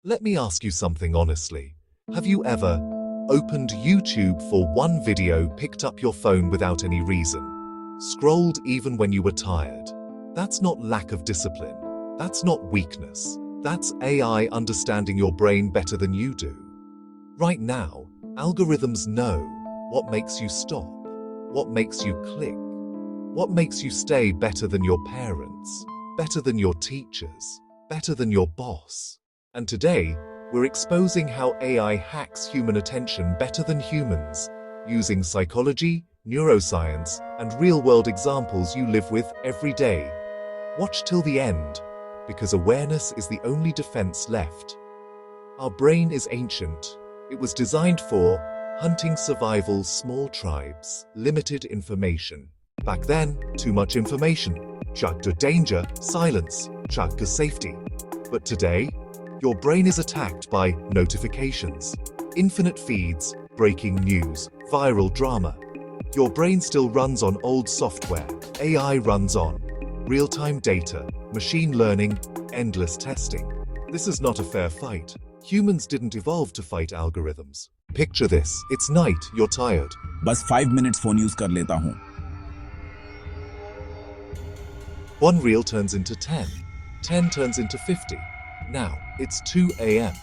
Let me ask you something honestly. Have you ever opened YouTube for one video, picked up your phone without any reason, scrolled even when you were tired? That's not lack of discipline. That's not weakness. That's AI understanding your brain better than you do. Right now, algorithms know what makes you stop, what makes you click, what makes you stay better than your parents, better than your teachers, better than your boss. And today, we're exposing how AI hacks human attention better than humans, using psychology, neuroscience, and real-world examples you live with every day. Watch till the end, because awareness is the only defense left. Our brain is ancient. It was designed for hunting, survival, small tribes, limited information. Back then, too much information. Chugga danger, silence, chugga safety. But today, your brain is attacked by notifications, infinite feeds, breaking news, viral drama. Your brain still runs on old software. AI runs on real-time data, machine learning, endless testing. This is not a fair fight. Humans didn't evolve to fight algorithms. Picture this. It's night, you're tired. बस 5 minutes phone use कर लेता हूँ. One reel turns into 10. 10 turns into 50. Now, it's 2 a.m.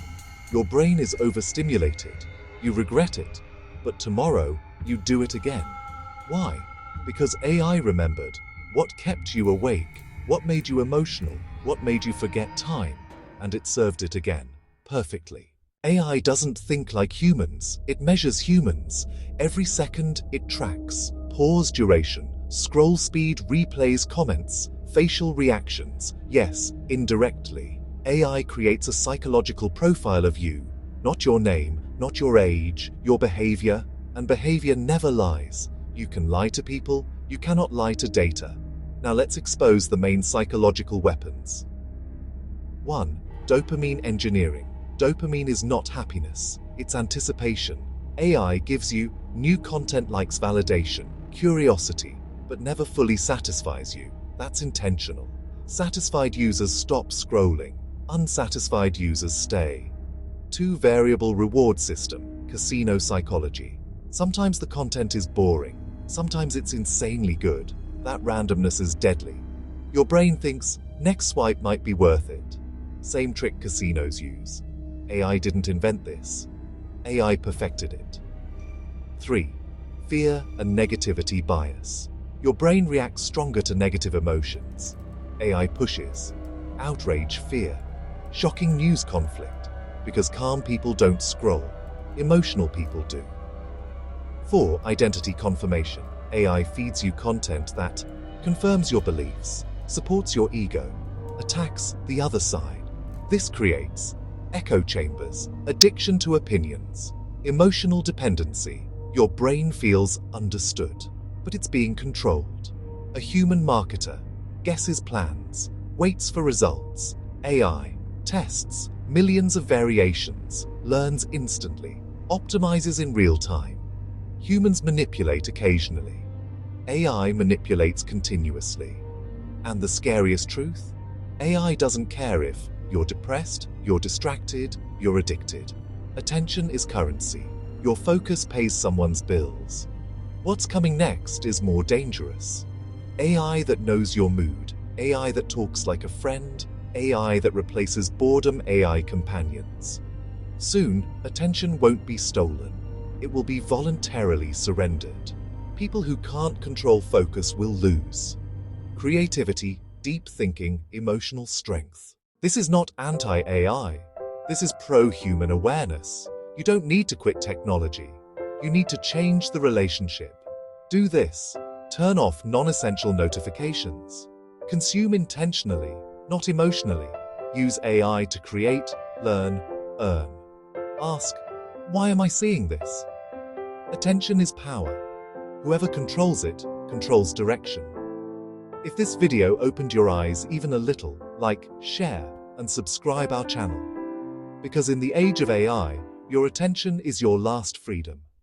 Your brain is overstimulated. You regret it. But tomorrow, you do it again. Why? Because AI remembered what kept you awake, what made you emotional, what made you forget time, and it served it again, perfectly. AI doesn't think like humans, it measures humans. Every second, it tracks pause duration, scroll speed, replays, comments, facial reactions. Yes, indirectly. AI creates a psychological profile of you, not your name, not your age, your behavior, and behavior never lies. You can lie to people, you cannot lie to data. Now let's expose the main psychological weapons. 1. Dopamine engineering. Dopamine is not happiness, it's anticipation. AI gives you new content, likes, validation, curiosity, but never fully satisfies you. That's intentional. Satisfied users stop scrolling. Unsatisfied users stay. 2. Variable reward system. Casino psychology. Sometimes the content is boring. Sometimes it's insanely good. That randomness is deadly. Your brain thinks, next swipe might be worth it. Same trick casinos use. AI didn't invent this. AI perfected it. 3. Fear and negativity bias. Your brain reacts stronger to negative emotions. AI pushes outrage, fear, shocking news, conflict, because calm people don't scroll, emotional people do. 4. Identity confirmation. AI feeds you content that confirms your beliefs, supports your ego, attacks the other side. This creates echo chambers, addiction to opinions, emotional dependency. Your brain feels understood, but it's being controlled. A human marketer guesses plans, waits for results. AI tests millions of variations, learns instantly, optimizes in real time. Humans manipulate occasionally. AI manipulates continuously. And the scariest truth? AI doesn't care if you're depressed, you're distracted, you're addicted. Attention is currency. Your focus pays someone's bills. What's coming next is more dangerous. AI that knows your mood, AI that talks like a friend, AI that replaces boredom, AI companions. Soon, attention won't be stolen. It will be voluntarily surrendered. People who can't control focus will lose creativity, deep thinking, emotional strength. This is not anti-AI. This is pro-human awareness. You don't need to quit technology. You need to change the relationship. Do this. Turn off non-essential notifications. Consume intentionally, not emotionally. Use AI to create, learn, earn. Ask, why am I seeing this? Attention is power. Whoever controls it, controls direction. If this video opened your eyes even a little, like, share, and subscribe our channel. Because in the age of AI, your attention is your last freedom.